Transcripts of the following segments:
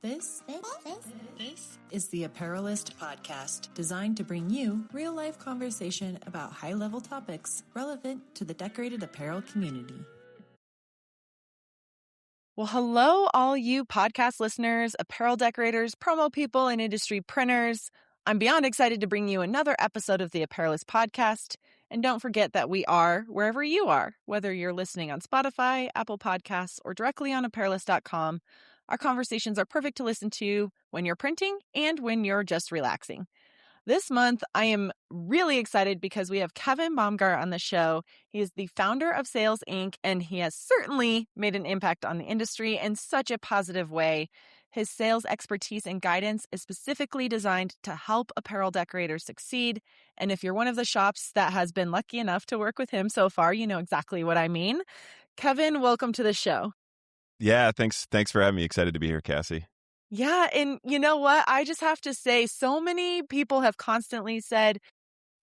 This is the Apparelist podcast, designed to bring you real-life conversation about high-level topics relevant to the decorated apparel community. Well, hello, all you podcast listeners, apparel decorators, promo people, and industry printers. I'm beyond excited to bring you another episode of the Apparelist podcast. And don't forget that we are wherever you are, whether you're listening on Spotify, Apple Podcasts, or directly on apparelist.com. Our conversations are perfect to listen to when you're printing and when you're just relaxing. This month, I am really excited because we have Kevin Baumgart on the show. He is the founder of Sales Ink, and he has certainly made an impact on the industry in such a positive way. His sales expertise and guidance is specifically designed to help apparel decorators succeed. And if you're one of the shops that has been lucky enough to work with him so far, you know exactly what I mean. Kevin, welcome to the show. Yeah, thanks for having me. Excited to be here, Cassie. Yeah, and you know what? I just have to say, so many people have constantly said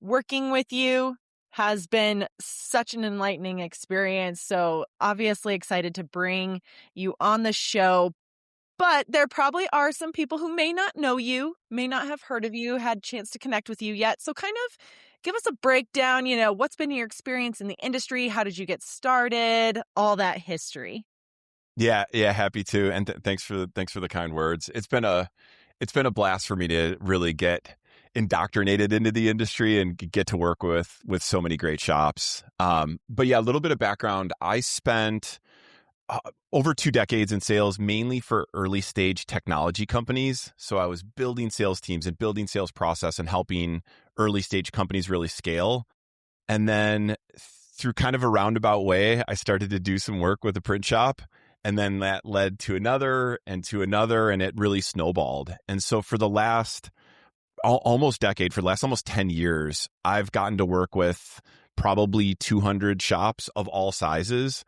working with you has been such an enlightening experience. So obviously excited to bring you on the show. But there probably are some people who may not know you, may not have heard of you, had a chance to connect with you yet. So kind of give us a breakdown, what's been your experience in the industry? How did you get started? All that history. Yeah, happy to, and thanks for the kind words. It's been a blast for me to really get indoctrinated into the industry and get to work with so many great shops. But yeah, a little bit of background. I spent over 2 decades in sales, mainly for early stage technology companies. So I was building sales teams and building sales process and helping early stage companies really scale. And then through kind of a roundabout way, I started to do some work with a print shop. And then that led to another, and it really snowballed. And so for the last almost 10 years, I've gotten to work with probably 200 shops of all sizes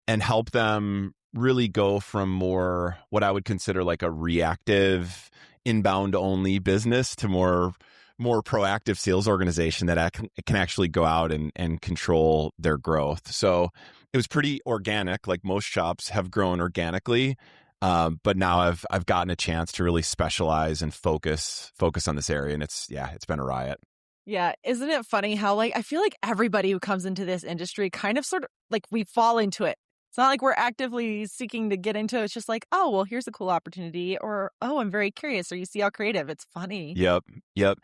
and help them really go from more what I would consider like a reactive, inbound only business to more proactive sales organization that can actually go out and control their growth. So it was pretty organic, like most shops have grown organically. But now I've gotten a chance to really specialize and focus on this area. And it's been a riot. Yeah. Isn't it funny how I feel like everybody who comes into this industry kind of sort of like we fall into it. It's not like we're actively seeking to get into it. It's just like, oh, well, here's a cool opportunity, or, oh, I'm very curious, or you see how creative. It's funny. Yep.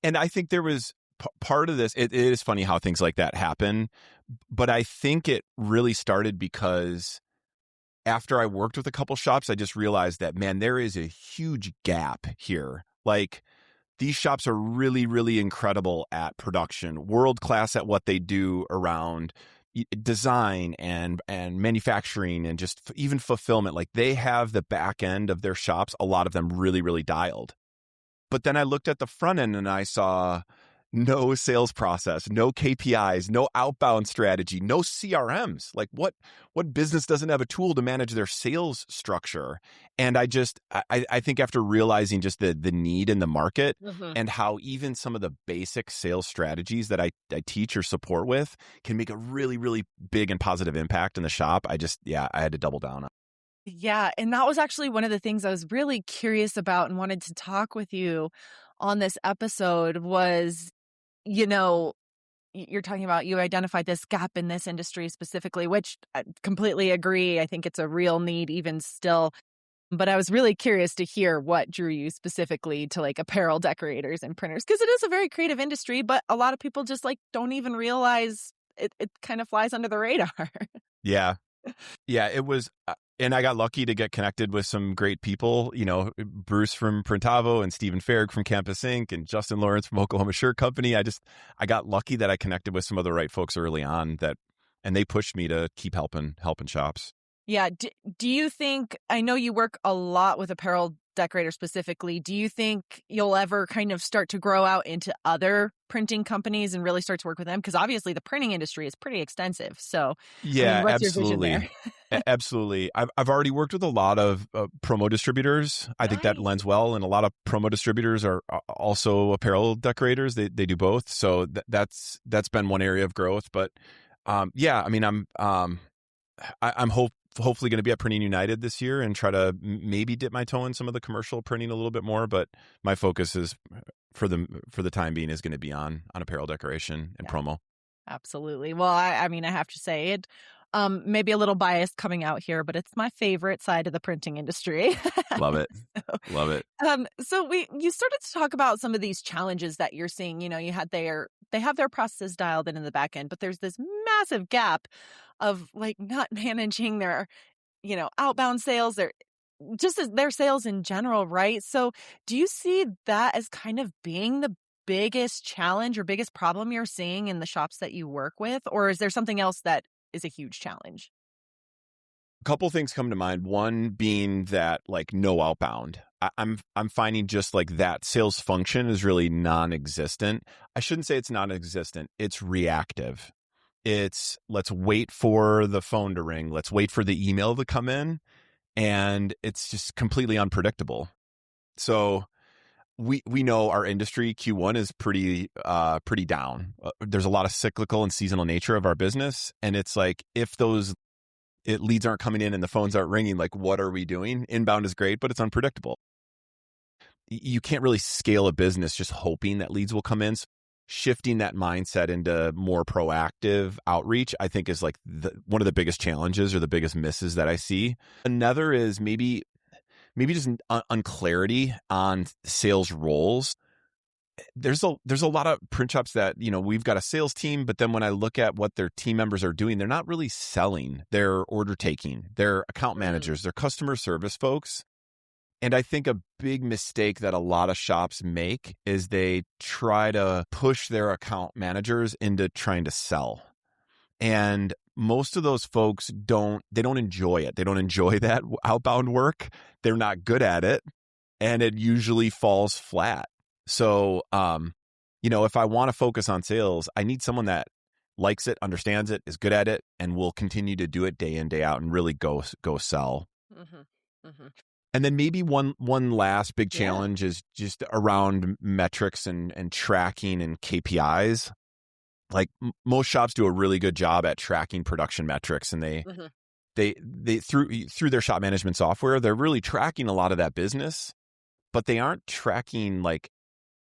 And I think there was part of this. It is funny how things like that happen, but I think it really started because after I worked with a couple shops, I just realized that, man, there is a huge gap here. Like, these shops are really, really incredible at production, world class at what they do around design and manufacturing and just even fulfillment. Like, they have the back end of their shops, a lot of them really, really dialed. But then I looked at the front end and I saw no sales process, no KPIs, no outbound strategy, no CRMs. Like, what business doesn't have a tool to manage their sales structure? And I think after realizing just the need in the market and how even some of the basic sales strategies that I teach or support with can make a really, really big and positive impact in the shop, I had to double down on. Yeah. And that was actually one of the things I was really curious about and wanted to talk with you on this episode was, you're talking about you identified this gap in this industry specifically, which I completely agree. I think it's a real need even still. But I was really curious to hear what drew you specifically to like apparel decorators and printers, because it is a very creative industry, but a lot of people just don't even realize it kind of flies under the radar. Yeah, it was. And I got lucky to get connected with some great people, Bruce from Printavo and Stephen Farrig from Campus Ink and Justin Lawrence from Oklahoma Shirt Company. I got lucky that I connected with some of the right folks early on and they pushed me to keep helping shops. Yeah. Do you think, I know you work a lot with apparel decorators specifically, do you think you'll ever kind of start to grow out into other printing companies and really start to work with them? Because obviously the printing industry is pretty extensive. So yeah, what's absolutely. Your vision there? Absolutely. I've already worked with a lot of promo distributors. I think that lends well. And a lot of promo distributors are also apparel decorators. They do both. So that's been one area of growth. But I'm hopefully going to be at Printing United this year and try to maybe dip my toe in some of the commercial printing a little bit more. But my focus is for the time being is going to be on apparel decoration and promo. Absolutely. Well, I mean, I have to say it. Maybe a little biased coming out here, but it's my favorite side of the printing industry. Love it. Love it. So you started to talk about some of these challenges that you're seeing. You know, they have their processes dialed in the back end, but there's this massive gap of like not managing their, outbound sales, their sales in general, right? So do you see that as kind of being the biggest challenge or biggest problem you're seeing in the shops that you work with? Or is there something else that is a huge challenge? A couple things come to mind. One being that like no outbound. I'm finding just like that sales function is really non-existent. I shouldn't say it's non-existent. It's reactive. It's let's wait for the phone to ring. Let's wait for the email to come in. And it's just completely unpredictable. So we know our industry Q1 is pretty down. There's a lot of cyclical and seasonal nature of our business. And it's like, if those leads aren't coming in and the phones aren't ringing, like what are we doing? Inbound is great, but it's unpredictable. You can't really scale a business just hoping that leads will come in. So shifting that mindset into more proactive outreach, I think is like one of the biggest challenges or the biggest misses that I see. Another is maybe just unclarity on sales roles. There's a lot of print shops that, we've got a sales team, but then when I look at what their team members are doing, they're not really selling. They're order taking, they're account managers, they're customer service folks. And I think a big mistake that a lot of shops make is they try to push their account managers into trying to sell. And most of those folks don't enjoy it. They don't enjoy that outbound work. They're not good at it. And it usually falls flat. So, if I want to focus on sales, I need someone that likes it, understands it, is good at it, and will continue to do it day in, day out and really go sell. Mm-hmm. Mm-hmm. And then maybe one last big challenge is just around metrics and tracking and KPIs. Like most shops do a really good job at tracking production metrics, and they through their shop management software, they're really tracking a lot of that business, but they aren't tracking like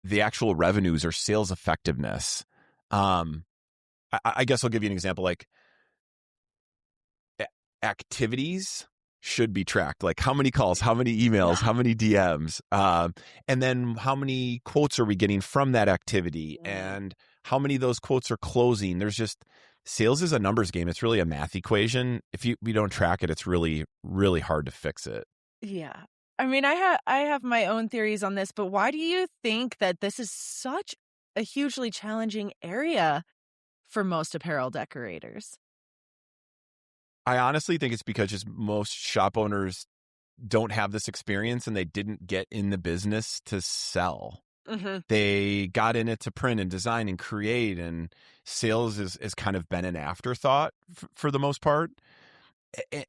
the actual revenues or sales effectiveness. I guess I'll give you an example. Like activities should be tracked, like how many calls, how many emails, how many DMs, and then how many quotes are we getting from that activity, and how many of those quotes are closing. There's just, sales is a numbers game. It's really a math equation. If we don't track it, it's really, really hard to fix it. Yeah. I mean, I have my own theories on this, but why do you think that this is such a hugely challenging area for most apparel decorators? I honestly think it's because just most shop owners don't have this experience and they didn't get in the business to sell. Mm-hmm. They got in it to print and design and create, and sales is kind of been an afterthought for the most part.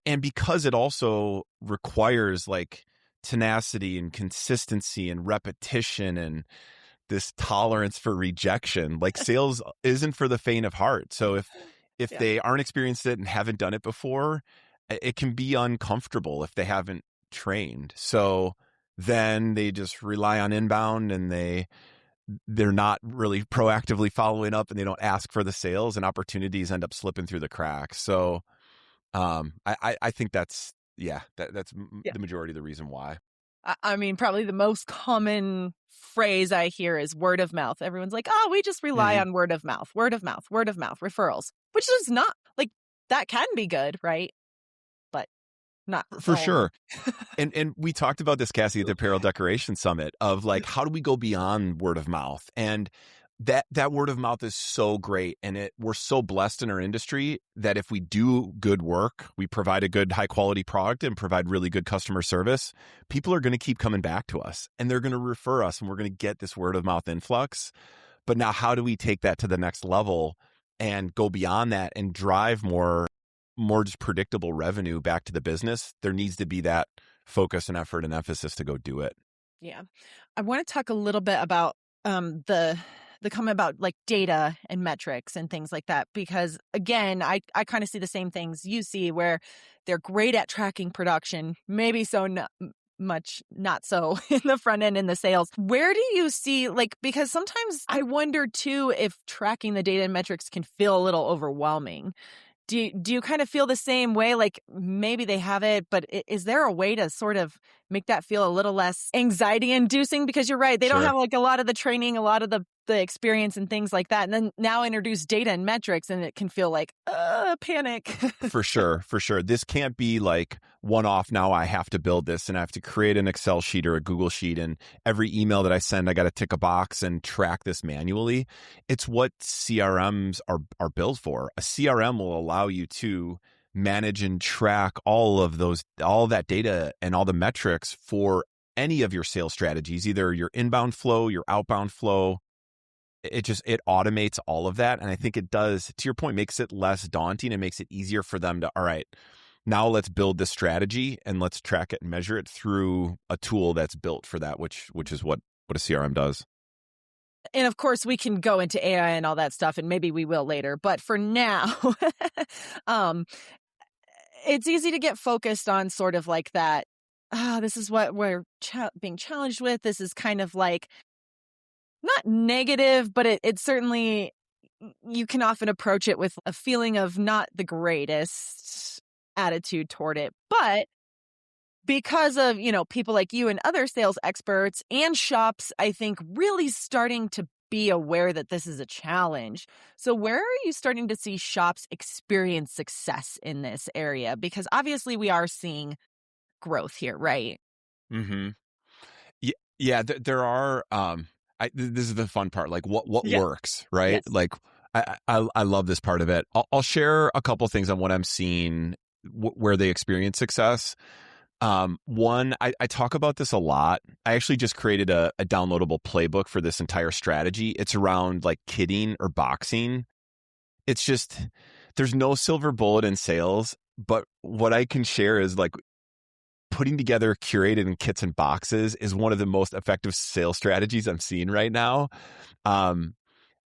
And because it also requires like tenacity and consistency and repetition and this tolerance for rejection, like sales isn't for the faint of heart. So if they aren't experienced it and haven't done it before, it can be uncomfortable if they haven't trained. So then they just rely on inbound, and they're not really proactively following up, and they don't ask for the sales, and opportunities end up slipping through the cracks. So I think that's the majority of the reason why. I mean, probably the most common phrase I hear is word of mouth. Everyone's like, oh, we just rely on word of mouth, referrals, which is not like, that can be good, right? But not for sure. And we talked about this, Cassie, at the Apparel Decoration Summit, of like, how do we go beyond word of mouth? And that word of mouth is so great. And we're so blessed in our industry that if we do good work, we provide a good high quality product and provide really good customer service, people are going to keep coming back to us, and they're going to refer us, and we're going to get this word of mouth influx. But now how do we take that to the next level and go beyond that and drive more just predictable revenue back to the business? There needs to be that focus and effort and emphasis to go do it. Yeah. I want to talk a little bit about the the comment about like data and metrics and things like that. Because again, I kind of see the same things you see where they're great at tracking production, maybe not so in the front end in the sales. Where do you see, like, because sometimes I wonder too if tracking the data and metrics can feel a little overwhelming. Do you kind of feel the same way? Like maybe they have it, but is there a way to sort of make that feel a little less anxiety inducing? Because you're right, they don't Sure. have like a lot of the training, a lot of the experience and things like that. And then now introduce data and metrics and it can feel like panic. For sure. This can't be like one-off. Now I have to build this and I have to create an Excel sheet or a Google sheet. And every email that I send, I got to tick a box and track this manually. It's what CRMs are built for. A CRM will allow you to manage and track all that data and all the metrics for any of your sales strategies, either your inbound flow, your outbound flow. It automates all of that. And I think it does, to your point, makes it less daunting and makes it easier for them to, all right, now let's build this strategy and let's track it and measure it through a tool that's built for that, which is what a CRM does. And of course, we can go into AI and all that stuff, and maybe we will later. But for now, it's easy to get focused on sort of like that. This is what we're being challenged with. This is kind of like not negative, but it certainly, you can often approach it with a feeling of not the greatest attitude toward it. But because of, people like you and other sales experts and shops, I think really starting to be aware that this is a challenge. So where are you starting to see shops experience success in this area? Because obviously we are seeing growth here, right? Mm-hmm. Yeah, there are. This is the fun part. Like what works, right? Yes. Like I love this part of it. I'll share a couple things on what I'm seeing where they experience success. One, I talk about this a lot. I actually just created a downloadable playbook for this entire strategy. It's around like kitting or boxing. It's just, there's no silver bullet in sales, but what I can share is like putting together curated in kits and boxes is one of the most effective sales strategies I'm seeing right now.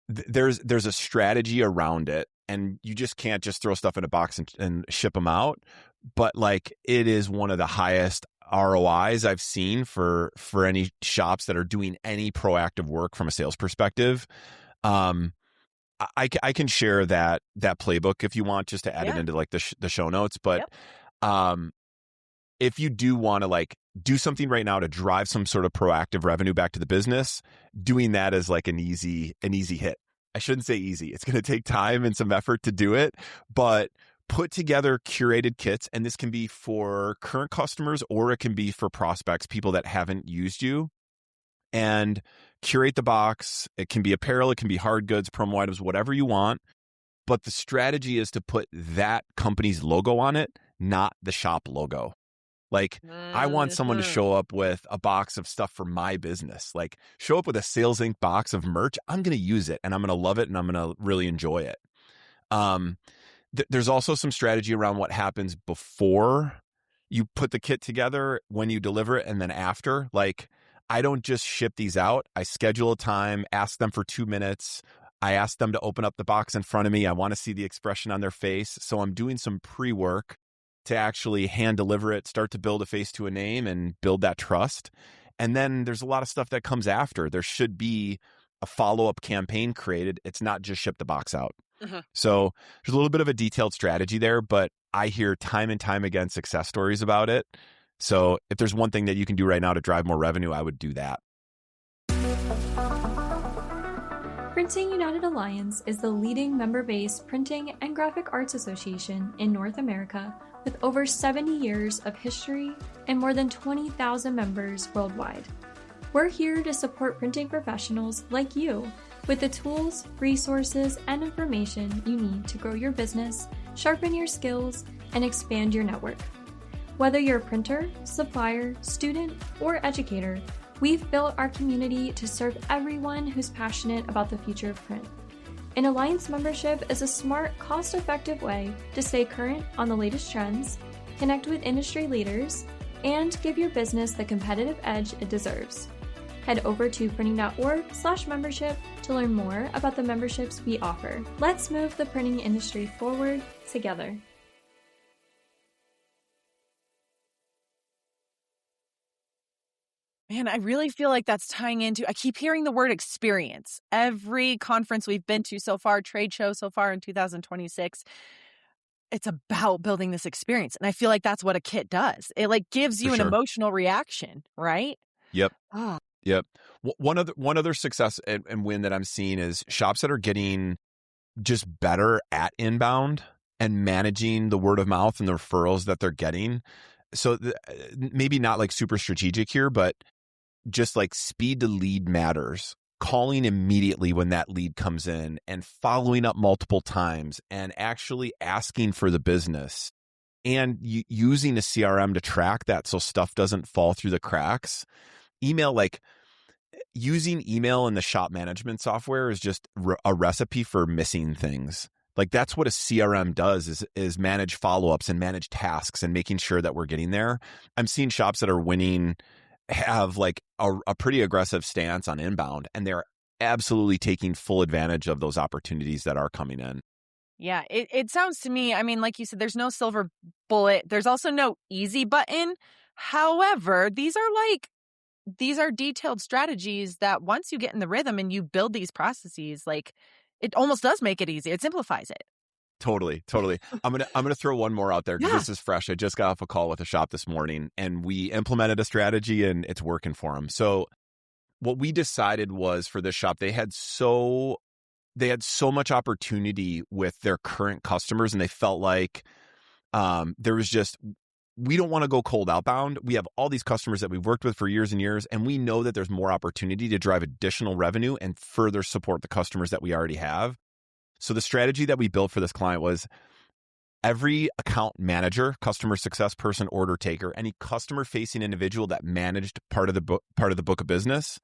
There's a strategy around it, and you just can't just throw stuff in a box and ship them out. But like, it is one of the highest ROIs I've seen for any shops that are doing any proactive work from a sales perspective. I can share that playbook if you want, just to add it into like the show notes. But if you do want to like do something right now to drive some sort of proactive revenue back to the business, doing that is like an easy hit. I shouldn't say easy. It's going to take time and some effort to do it, but put together curated kits. And this can be for current customers or it can be for prospects, people that haven't used you, and curate the box. It can be apparel. It can be hard goods, promo items, whatever you want. But the strategy is to put that company's logo on it, not the shop logo. Like, I want someone to show up with a box of stuff for my business. Like, show up with a Sales Ink box of merch. I'm going to use it and I'm going to love it and I'm going to really enjoy it. There's also some strategy around what happens before you put the kit together, when you deliver it, and then after. Like, I don't just ship these out. I schedule a time, ask them for 2 minutes. I ask them to open up the box in front of me. I want to see the expression on their face. So I'm doing some pre-work to actually hand deliver it, start to build a face to a name and build that trust. And then there's a lot of stuff that comes after. There should be a follow-up campaign created. It's not just ship the box out. So there's a little bit of a detailed strategy there, but I hear time and time again success stories about it. So if there's one thing that you can do right now to drive more revenue, I would do that. Printing United Alliance is the leading member-based printing and graphic arts association in North America, with over 70 years of history and more than 20,000 members worldwide. We're here to support printing professionals like you with the tools, resources, and information you need to grow your business, sharpen your skills, and expand your network. Whether you're a printer, supplier, student, or educator, we've built our community to serve everyone who's passionate about the future of print. An Alliance membership is a smart, cost-effective way to stay current on the latest trends, connect with industry leaders, and give your business the competitive edge it deserves. Head over to printing.org/membership to learn more about the memberships we offer. Let's move the printing industry forward together. Man, I really feel like that's tying into, I keep hearing the word experience. Every conference we've been to so far, trade show so far in 2026, it's about building this experience. And I feel like that's what a kit does. It like gives you an emotional reaction, right? Yep. Yep. One other success and win that I'm seeing is shops that are getting just better at inbound and managing the word of mouth and the referrals that they're getting. So maybe not like super strategic here, but just like speed to lead matters. Calling immediately when that lead comes in and following up multiple times and actually asking for the business and using a CRM to track that so stuff doesn't fall through the cracks. Email, like using email in the shop management software is just a recipe for missing things. Like that's what a CRM does is manage follow-ups and manage tasks and making sure that we're getting there. I'm seeing shops that are winning have like a pretty aggressive stance on inbound, and they're absolutely taking full advantage of those opportunities that are coming in. Yeah, it sounds to me, I mean, like you said, there's no silver bullet. There's also no easy button. However, these are detailed strategies that once you get in the rhythm and you build these processes, like it almost does make it easy. It simplifies it. Totally. I'm gonna throw one more out there because this is fresh. I just got off a call with a shop this morning and we implemented a strategy and it's working for them. So what we decided was for this shop, they had so much opportunity with their current customers, and they felt like there was just, we don't want to go cold outbound. We have all these customers that we've worked with for years and years, and we know that there's more opportunity to drive additional revenue and further support the customers that we already have. So the strategy that we built for this client was every account manager, customer success person, order taker, any customer-facing individual that managed part of the book of business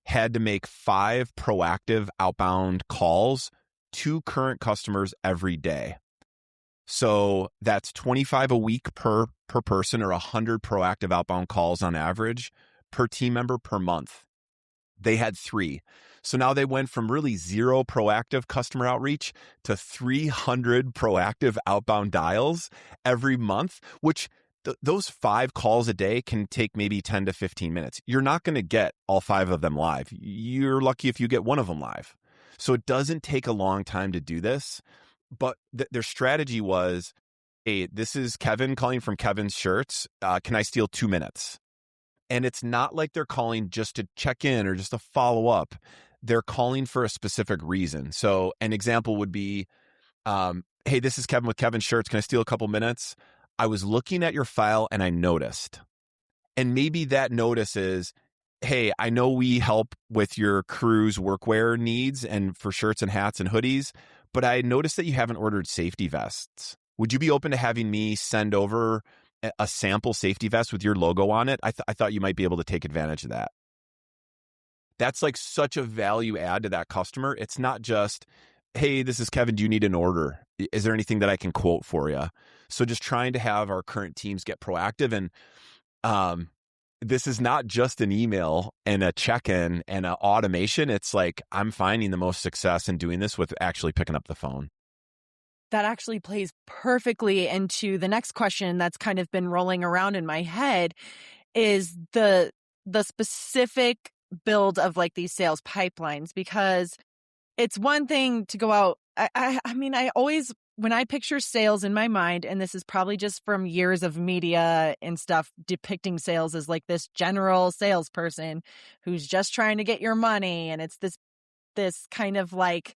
had to make 5 proactive outbound calls to current customers every day. So that's 25 a week per person, or 100 proactive outbound calls on average per team member per month. They had 3. So now they went from really 0 proactive customer outreach to 300 proactive outbound dials every month, which those 5 calls a day can take maybe 10 to 15 minutes. You're not going to get all 5 of them live. You're lucky if you get one of them live. So it doesn't take a long time to do this. But their strategy was, hey, this is Kevin calling from Kevin's Shirts. Can I steal 2 minutes? And it's not like they're calling just to check in or just to follow up. They're calling for a specific reason. So an example would be, hey, this is Kevin with Kevin's Shirts. Can I steal a couple minutes? I was looking at your file and I noticed. And maybe that notice is, hey, I know we help with your crew's workwear needs and for shirts and hats and hoodies, but I noticed that you haven't ordered safety vests. Would you be open to having me send over a sample safety vest with your logo on it? I thought you might be able to take advantage of that. That's like such a value add to that customer. It's not just, hey, this is Kevin. Do you need an order? Is there anything that I can quote for you? So just trying to have our current teams get proactive. And this is not just an email and a check-in and an automation. It's like I'm finding the most success in doing this with actually picking up the phone. That actually plays perfectly into the next question that's kind of been rolling around in my head is the specific build of like these sales pipelines, because it's one thing to go out. I mean, I always, when I picture sales in my mind, and this is probably just from years of media and stuff depicting sales as like this general salesperson who's just trying to get your money. And it's this kind of like,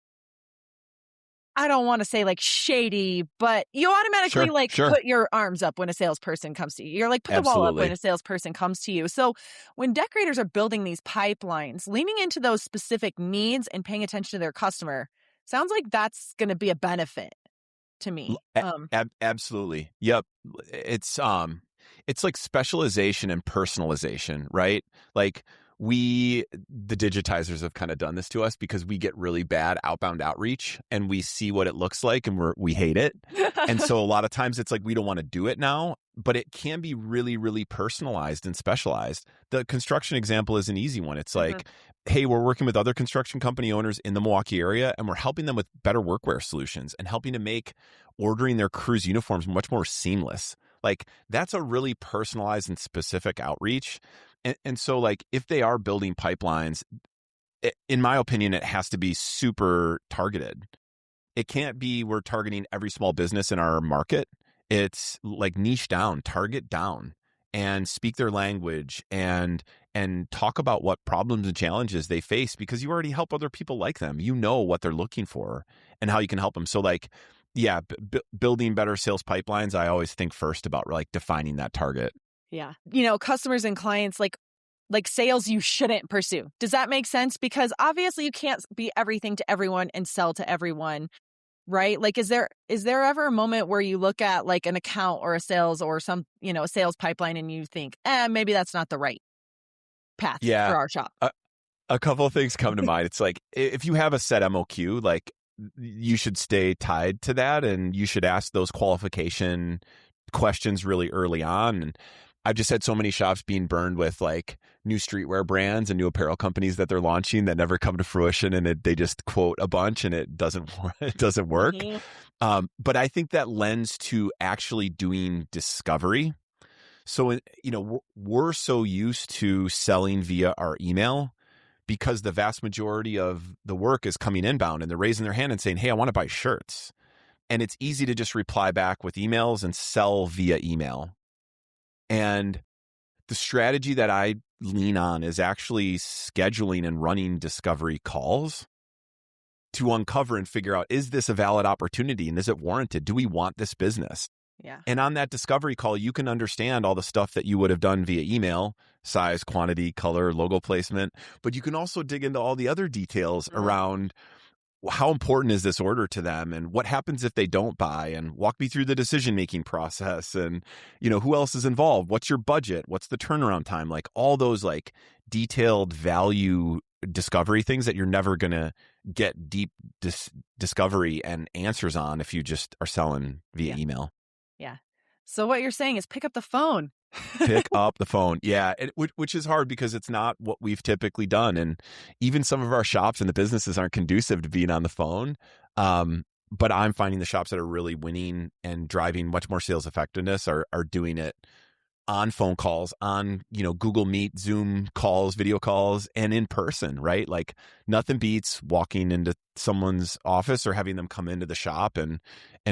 I don't want to say like shady, but you automatically put your arms up when a salesperson comes to you. You're like, put the wall up when a salesperson comes to you. So when decorators are building these pipelines, leaning into those specific needs and paying attention to their customer, sounds like that's going to be a benefit to me. Absolutely. Yep. It's like specialization and personalization, right? Like the digitizers have kind of done this to us because we get really bad outbound outreach and we see what it looks like and we hate it. And so a lot of times it's like, we don't want to do it now. but it can be really, really personalized and specialized. The construction example is an easy one. It's like, hey, we're working with other construction company owners in the Milwaukee area, and we're helping them with better workwear solutions and helping to make ordering their crew's uniforms much more seamless. Like, that's a really personalized and specific outreach. And so, like, if they are building pipelines, in my opinion, it has to be super targeted. It can't be we're targeting every small business in our market. It's like niche down, target down, and speak their language and talk about what problems and challenges they face, because you already help other people like them. You know what they're looking for and how you can help them. So like, yeah, building better sales pipelines, I always think first about like defining that target. Yeah. Customers and clients, like sales you shouldn't pursue. Does that make sense? Because obviously you can't be everything to everyone and sell to everyone. Right? Like, is there ever a moment where you look at like an account or a sales or some, a sales pipeline and you think, maybe that's not the right path for our shop? A couple of things come to mind. It's like, if you have a set MOQ, like you should stay tied to that, and you should ask those qualification questions really early on. And I've just had so many shops being burned with like new streetwear brands and new apparel companies that they're launching that never come to fruition, and they just quote a bunch and it doesn't work. Mm-hmm. But I think that lends to actually doing discovery. So, we're so used to selling via our email because the vast majority of the work is coming inbound, and they're raising their hand and saying, hey, I want to buy shirts. And it's easy to just reply back with emails and sell via email. And the strategy that I lean on is actually scheduling and running discovery calls to uncover and figure out, is this a valid opportunity and is it warranted? Do we want this business? Yeah. And on that discovery call, you can understand all the stuff that you would have done via email: size, quantity, color, logo placement. But you can also dig into all the other details around how important is this order to them, and what happens if they don't buy, and walk me through the decision-making process, and, who else is involved? What's your budget? What's the turnaround time? Like all those like detailed value discovery things that you're never going to get deep discovery and answers on if you just are selling via email. Yeah. So what you're saying is pick up the phone. Pick up the phone. Yeah. Which is hard because it's not what we've typically done. And even some of our shops and the businesses aren't conducive to being on the phone. But I'm finding the shops that are really winning and driving much more sales effectiveness are doing it on phone calls, on, Google Meet, Zoom calls, video calls, and in person, right? Like nothing beats walking into someone's office or having them come into the shop and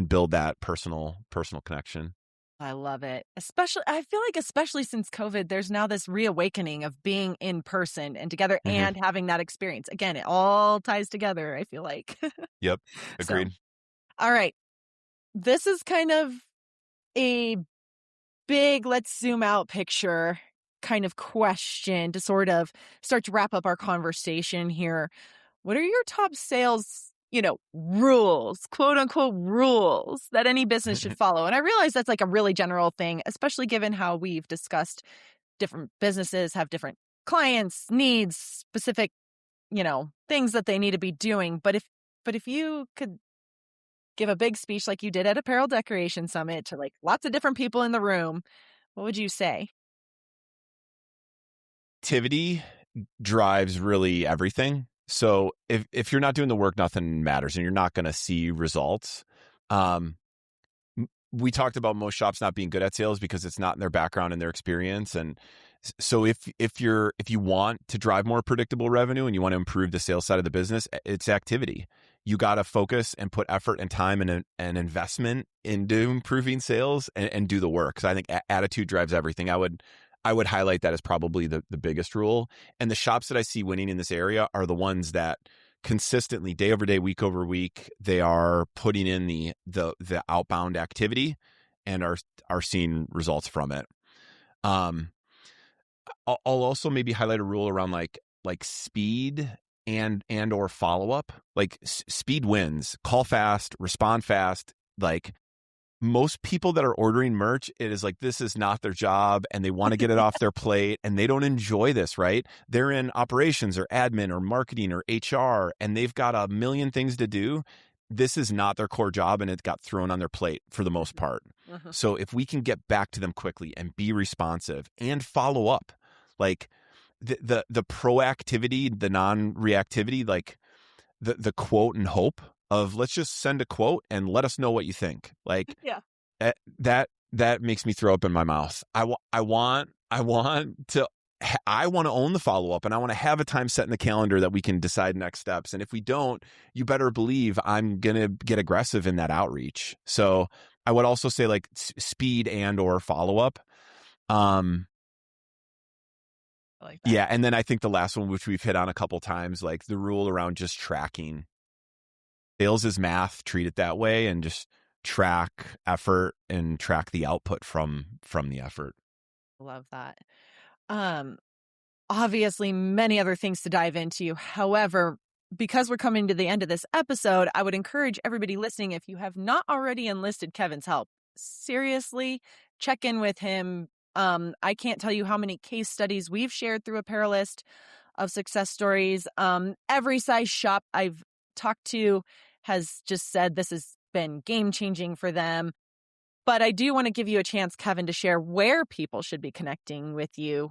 build that personal connection. I love it. I feel like especially since COVID, there's now this reawakening of being in person and together and having that experience. Again, it all ties together, I feel like. Yep. Agreed. All right. This is kind of a big, let's zoom out picture kind of question to sort of start to wrap up our conversation here. What are your top sales rules, quote unquote rules that any business should follow? And I realize that's like a really general thing, especially given how we've discussed different businesses have different clients, needs, specific, things that they need to be doing. But if you could give a big speech like you did at Apparel Decoration Summit to like lots of different people in the room, what would you say? Activity drives really everything. So if you're not doing the work, nothing matters, and you're not going to see results. We talked about most shops not being good at sales because it's not in their background and their experience. And so if you want to drive more predictable revenue and you want to improve the sales side of the business, it's activity. You got to focus and put effort and time and investment into improving sales and do the work. Because I think attitude drives everything. I would highlight that as probably the biggest rule. And the shops that I see winning in this area are the ones that consistently, day over day, week over week, they are putting in the outbound activity and are seeing results from it. I'll also maybe highlight a rule around like speed and or follow up. Like speed wins. Call fast, respond fast. Like most people that are ordering merch, it is like this is not their job and they want to get it off their plate and they don't enjoy this, right? They're in operations or admin or marketing or HR and they've got a million things to do. this is not their core job and it got thrown on their plate for the most part. Mhm. So if we can get back to them quickly and be responsive and follow up, like the proactivity, the non-reactivity, like the quote and hope of let's just send a quote and let us know what you think. Like Yeah. that makes me throw up in my mouth. I want to own the follow-up, and I want to have a time set in the calendar that we can decide next steps. And if we don't, you better believe I'm going to get aggressive in that outreach. So I would also say like speed and or follow-up. I like that. Yeah. And then I think the last one, which we've hit on a couple times, like the rule around just tracking. Sales is math, treat it that way, and just track effort and track the output from the effort. Love that. Obviously many other things to dive into. However, because we're coming to the end of this episode, I would encourage everybody listening, if you have not already enlisted Kevin's help, seriously check in with him. I can't tell you how many case studies we've shared through Apparelist of success stories. Every size shop I've talked to has just said this has been game-changing for them. But I do want to give you a chance, Kevin, to share where people should be connecting with you.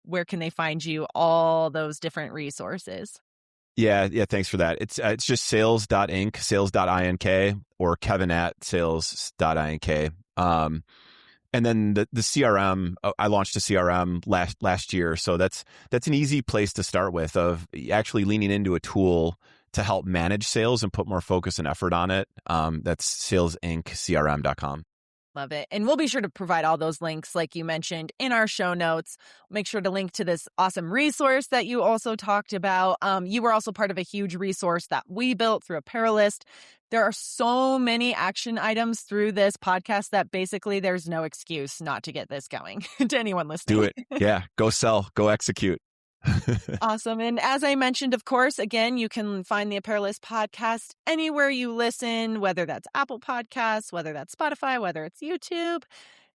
Where can they find you? All those different resources. Yeah. Thanks for that. It's just sales.ink, sales.ink, or kevin@sales.ink. And then the CRM, I launched a CRM last year. So that's an easy place to start with, of actually leaning into a tool to help manage sales and put more focus and effort on it. That's salesinkcrm.com. Love it. And we'll be sure to provide all those links, like you mentioned, in our show notes. Make sure to link to this awesome resource that you also talked about. You were also part of a huge resource that we built through Apparelist. There are so many action items through this podcast that basically there's no excuse not to get this going to anyone listening. Do it. Yeah. Go sell. Go execute. Awesome. And as I mentioned, of course, again, you can find the Apparelist podcast anywhere you listen, whether that's Apple Podcasts, whether that's Spotify, whether it's YouTube.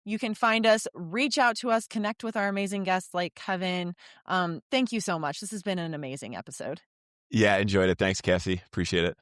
You can find us, reach out to us, connect with our amazing guests like Kevin. Thank you so much. This has been an amazing episode. Yeah, enjoyed it. Thanks, Cassie. Appreciate it.